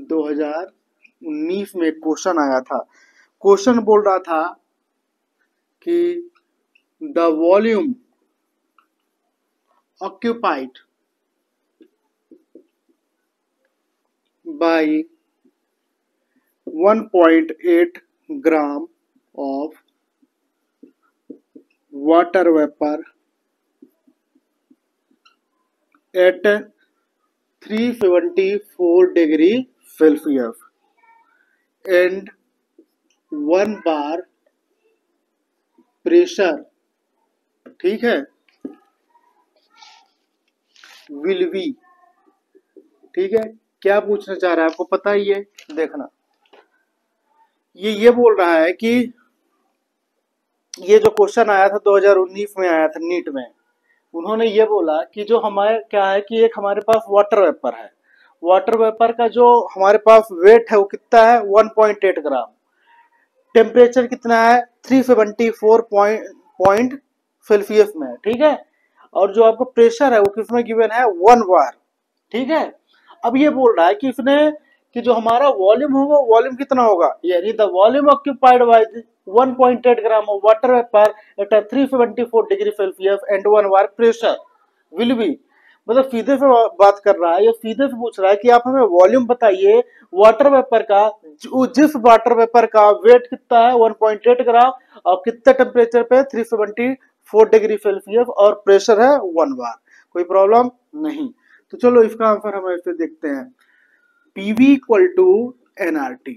2019 में क्वेश्चन आया था। क्वेश्चन बोल रहा था कि the volume occupied by 1.8 gram of water vapor at 374 degree Celsius and 1 bar pressure, ठीक है, will be, ठीक है। क्या पूछना चाह रहा है आपको पता ही है, देखना। ये बोल रहा है कि ये जो क्वेश्चन आया था 2019 में आया था नीट में, उन्होंने ये बोला कि जो हमारे क्या है कि एक हमारे पास वाटर वेपर है, वाटर वेपर का जो हमारे पास वेट है वो कितना है 1.8 ग्राम, टेम्परेचर कितना है 374 पॉइंट सेल्सियस में, ठीक है, और जो आपको प्रेशर है वो किसमें गिवन है 1 बार, ठीक है। अब ये बोल रहा है कि इसने कि जो हमारा वॉल्यूम होगा वॉल्यूम कितना होगा, यानी the volume occupied by 1.8 gram of water vapour eight 374 degree Celsius and 1 bar pressure will be, मतलब सीधे से बात कर रहा है, ये सीधे से पूछ रहा है कि आप हमें वॉल्यूम बताइए वाटर वेपर का, जिस वाटर वेपर का वेट कितना है 1.8 ग्राम और कितने टेम्परेचर पे 374 डिग्री सेल्सियस और प्रेशर है 1 बार। कोई प्रॉब्लम नहीं। तो चलो इसका आंसर हम ऐसे देखते हैं, PV इक्वल टू nRT,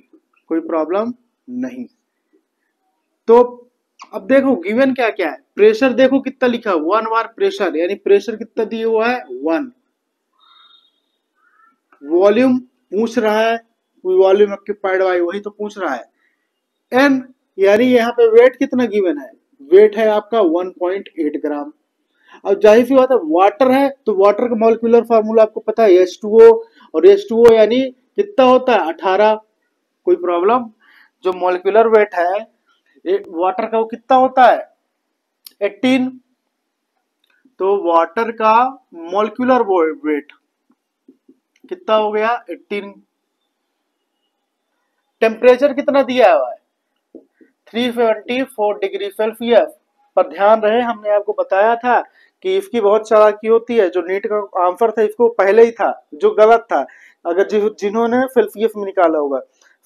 कोई प्रॉब्लम नहीं। तो अब देखो गिवन क्या क्या है, प्रेशर देखो कितना लिखा है 1 बार प्रेशर, यानी प्रेशर कितना दिया हुआ है 1। वॉल्यूम पूछ रहा है, वॉल्यूम ऑक्यूपाइड बाय वही तो पूछ रहा है। एन यानी यहाँ पे वेट कितना गिवन है, वेट है आपका 1.8 ग्राम। अब जाहिर सी बात है वाटर है तो वाटर का मॉलिक्यूलर फार्मूला आपको पता है H2O, और H2O यानी कितना होता है 18। कोई प्रॉब्लम, जो मॉलिक्यूलर वेट है वाटर का वो कितना होता है 18, तो वाटर का मॉलिक्यूलर वेट कितना हो गया 18। टेम्परेचर कितना दिया हुआ है 374 डिग्री सेल्सियस। पर ध्यान रहे हमने आपको बताया था कि इसकी बहुत चालाकी होती है, जो नीट का आंसर था इसको पहले ही था जो गलत था, अगर जिन्होंने सेल्सियस में निकाला होगा।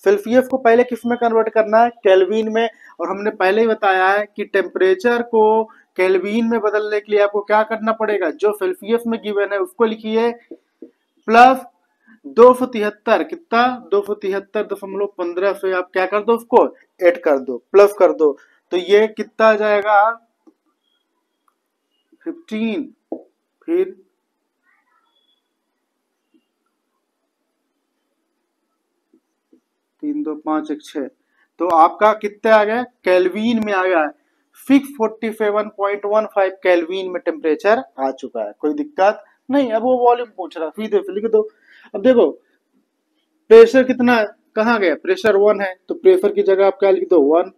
सेल्सियस को पहले किस में कन्वर्ट करना है केल्विन में, और हमने पहले ही बताया है कि टेम्परेचर को केल्विन में बदलने के लिए आपको क्या करना पड़ेगा, जो सेल्सियस में गिवन है उसको लिखिए प्लस 273, कितना 273.15 से आप क्या कर दो उसको ऐड कर दो, प्लस कर दो, तो ये कितना आ जाएगा 15, फिर 3 2 5 1 6, तो आपका कितने आ गया केल्विन में आ गया है 647.15 केल्विन में टेम्परेचर आ चुका है। कोई दिक्कत नहीं। अब वो वॉल्यूम पूछ रहा सीधे से लिख दो। अब देखो प्रेशर कितना है, कहाँ गया प्रेशर 1 है तो प्रेशर की जगह आप क्या लिख दो 1।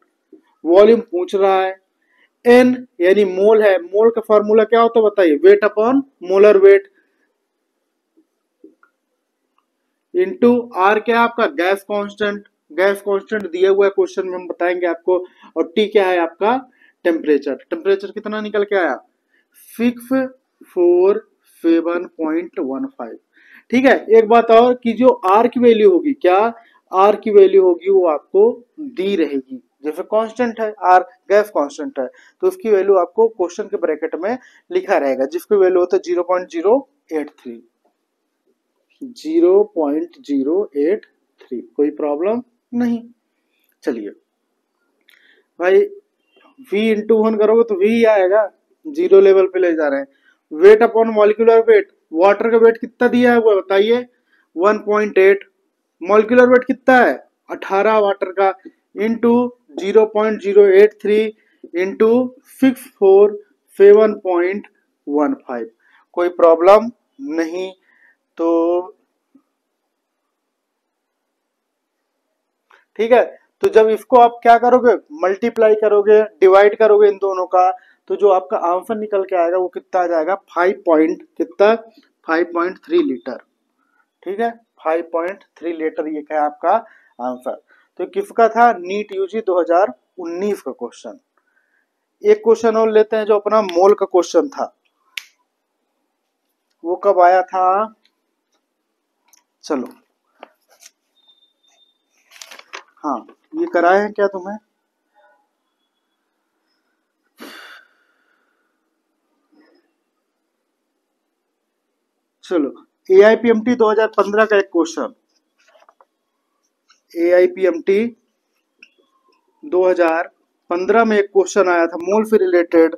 वॉल्यूम पूछ रहा है, एन यानी मोल है, मोल का फॉर्मूला क्या होता है बताइए, weight upon molar weight, into R क्या है आपका गैस कांस्टेंट, गैस कांस्टेंट दिया हुआ है क्वेश्चन में हम बताएंगे आपको, और टी क्या है आपका टेम्परेचर। टेम्परेचर कितना निकल के आया 647.15। ठीक है, एक बात और कि जो आर की वैल्यू होगी, क्या आर की वैल्यू होगी वो आपको दी रहेगी, जैसे कांस्टेंट है आर गैस कांस्टेंट है तो उसकी वैल्यू आपको क्वेश्चन के ब्रैकेट में लिखा रहेगा, जिसकी वैल्यू होता है 0.083 0.083। कोई प्रॉब्लम नहीं। चलिए भाई v इंटू 1 करोगे तो v आएगा, जीरो लेवल पे ले जा रहे हैं। Weight upon molecular weight, water का वेट कितना दिया है वो बताइए 1.8, मॉलिक्यूलर वेट कितना है 18 वाटर का, इंटू 0.083 इंटू 647.15। कोई प्रॉब्लम नहीं। तो ठीक है, तो जब इसको आप क्या करोगे मल्टीप्लाई करोगे डिवाइड करोगे इन दोनों का, तो जो आपका आंसर निकल के आएगा वो कितना आ जाएगा 5.3 लीटर। ठीक है, 5.3 लीटर, ये क्या है आपका आंसर। तो किसका था, नीट यूजी 2019 का क्वेश्चन। एक क्वेश्चन और लेते हैं जो अपना मोल का क्वेश्चन था, वो कब आया था, चलो हाँ ये कराए हैं क्या तुम्हें, चलो AIPMT 2015 का एक क्वेश्चन, AIPMT 2015 में एक क्वेश्चन आया था मोल से रिलेटेड,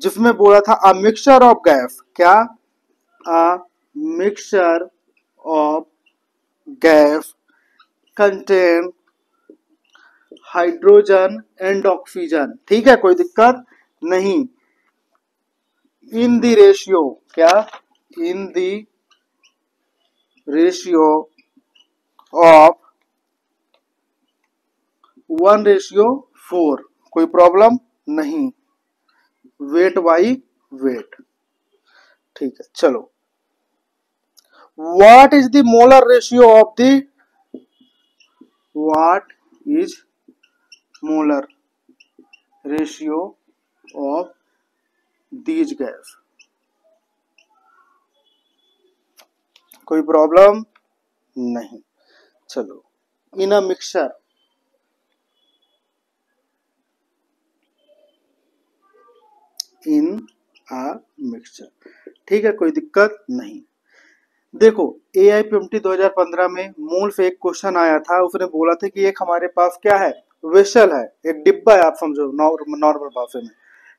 जिसमें बोला था अ मिक्सचर ऑफ गैस, क्या, a mixture of gas contain hydrogen and oxygen, ठीक है कोई दिक्कत नहीं, इन द रेशियो, क्या, इन द रेशियो ऑफ 1:4, कोई प्रॉब्लम नहीं, वेट बाई वेट, ठीक है। चलो what is the molar ratio of the, what is molar ratio of these gas, कोई प्रॉब्लम नहीं। चलो इन a mixture, in a mixture, ठीक है कोई दिक्कत नहीं। देखो AIPMT 2015 में मूल से एक क्वेश्चन आया था, उसने बोला था कि एक हमारे पास क्या है, वेसल है, एक डिब्बा है, आप समझो नॉर्मल भाषा में,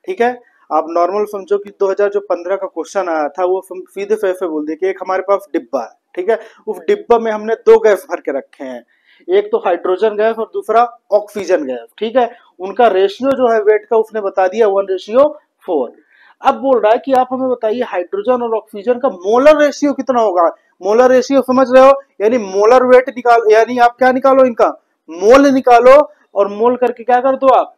ठीक है, आप नॉर्मल समझो कि 2015 का क्वेश्चन आया था, वो सीधे से बोल दिया कि एक हमारे पास डिब्बा है, ठीक है, उस डिब्बा में हमने दो गैस भर के रखे हैं, एक तो हाइड्रोजन गैस और दूसरा ऑक्सीजन गैस, ठीक है, उनका रेशियो जो है वेट का उसने बता दिया 1:4। अब बोल रहा है कि आप हमें बताइए हाइड्रोजन और ऑक्सीजन का मोलर रेशियो कितना होगा, मोलर रेशियो समझ रहे हो, यानी मोलर वेट निकालो, यानी आप क्या निकालो, इनका मोल निकालो, और मोल करके क्या कर दो आप,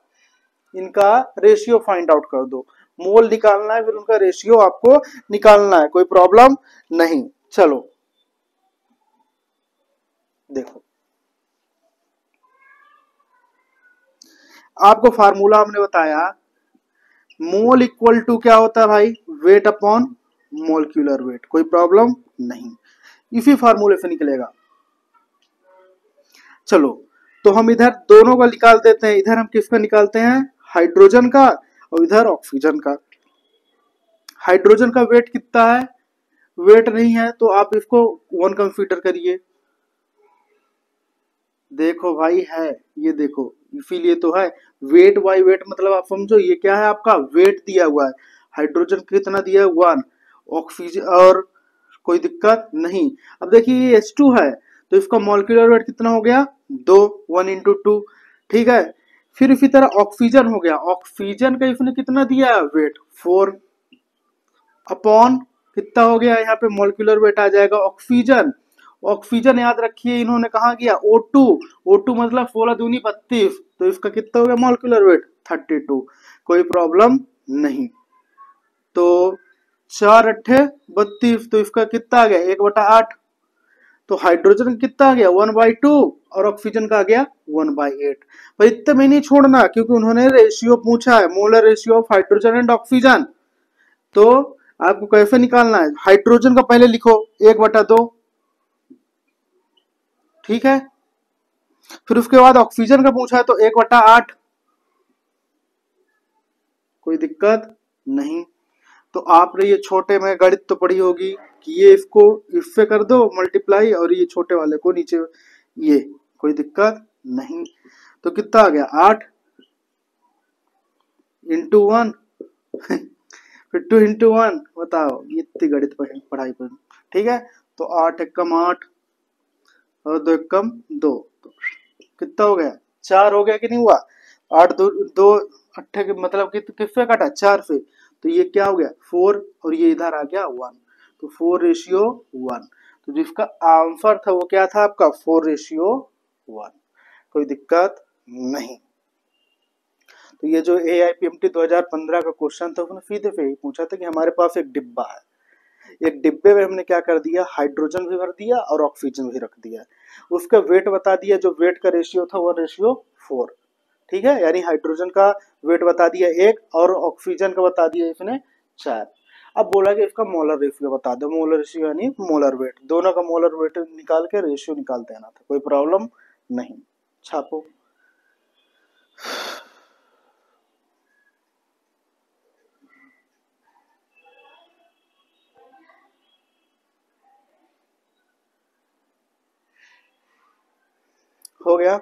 इनका रेशियो फाइंड आउट कर दो, मोल निकालना है फिर उनका रेशियो आपको निकालना है, कोई प्रॉब्लम नहीं। चलो देखो आपको फार्मूला हमने बताया, मोल इक्वल टू क्या होता है भाई, वेट अपॉन मोलिक्यूलर वेट, कोई प्रॉब्लम नहीं, इसी फार्मूले से निकलेगा। चलो तो हम इधर दोनों का निकाल देते हैं, इधर हम किसका निकालते हैं, हाइड्रोजन का, और इधर ऑक्सीजन का। हाइड्रोजन का वेट कितना है, वेट नहीं है तो आप इसको 1 कंसीडर करिए, देखो भाई है, ये देखो इसीलिए तो है, वेट बाई वेट मतलब आप समझो ये क्या है, आपका वेट दिया हुआ है, हाइड्रोजन कितना दिया है 1, ऑक्सीजन, और कोई दिक्कत नहीं। अब देखिए ये H2 है तो इसका मॉलिक्यूलर वेट कितना हो गया, 2, 1 × 2, ठीक है। फिर इसी तरह ऑक्सीजन हो गया, ऑक्सीजन का इसने कितना दिया है वेट, 4 अपॉन कितना हो गया, यहाँ पे मॉलिक्यूलर वेट आ जाएगा ऑक्सीजन, ऑक्सीजन याद रखिए इन्होंने कहा गया O2, O2 मतलब 16 दूनी 32, तो इसका कितना हो गया मॉलिक्यूलर वेट 32, कोई प्रॉब्लम नहीं। तो 4 8 32, तो इसका कितना आ गया 1/8, तो हाइड्रोजन कितना आ गया 1/2, और ऑक्सीजन का आ गया 1/8। पर इतने में नहीं छोड़ना क्योंकि उन्होंने रेशियो पूछा है, molar ratio of hydrogen and oxygen, तो आपको कैसे निकालना है, हाइड्रोजन का पहले लिखो 1/2, ठीक है, फिर उसके बाद ऑक्सीजन का पूछा है तो 1/8, कोई दिक्कत नहीं। तो आपने ये छोटे में गणित तो पढ़ी होगी कि ये इसको इससे कर दो मल्टीप्लाई, और ये छोटे वाले को नीचे, ये कोई दिक्कत नहीं। तो कितना आ गया 8 × 1 फिर 2 × 1, बताओ ये इतनी गणित पढ़ाई पर, ठीक है। तो 8 एकम 8 और 2 एकम 2, तो कितना हो गया 4 हो गया कि नहीं हुआ, 8 2 8 के मतलब कि किससे काटा 4 से, तो ये क्या हो गया 4, और ये इधर आ गया 1, तो 4:1, तो जिसका आंसर था वो क्या था आपका 4:1, कोई दिक्कत नहीं। तो ये जो AIPMT 2015 का क्वेश्चन था उसने सीधे से ही पूछा था कि हमारे पास एक डिब्बा है, एक डिब्बे में हमने क्या कर दिया, हाइड्रोजन भी भर दिया और ऑक्सीजन भी रख दिया, उसका वेट बता दिया, जो वेट का रेशियो था वो रेशियो 4, ठीक है, यानी हाइड्रोजन का वेट बता दिया 1 और ऑक्सीजन का बता दिया इसने 4। अब बोला कि इसका मोलर रेशियो बता दो, मोलर रेशियो यानी मोलर वेट, दोनों का मोलर वेट निकाल के रेशियो निकाल देना था, कोई प्रॉब्लम नहीं। छापो। हो गया।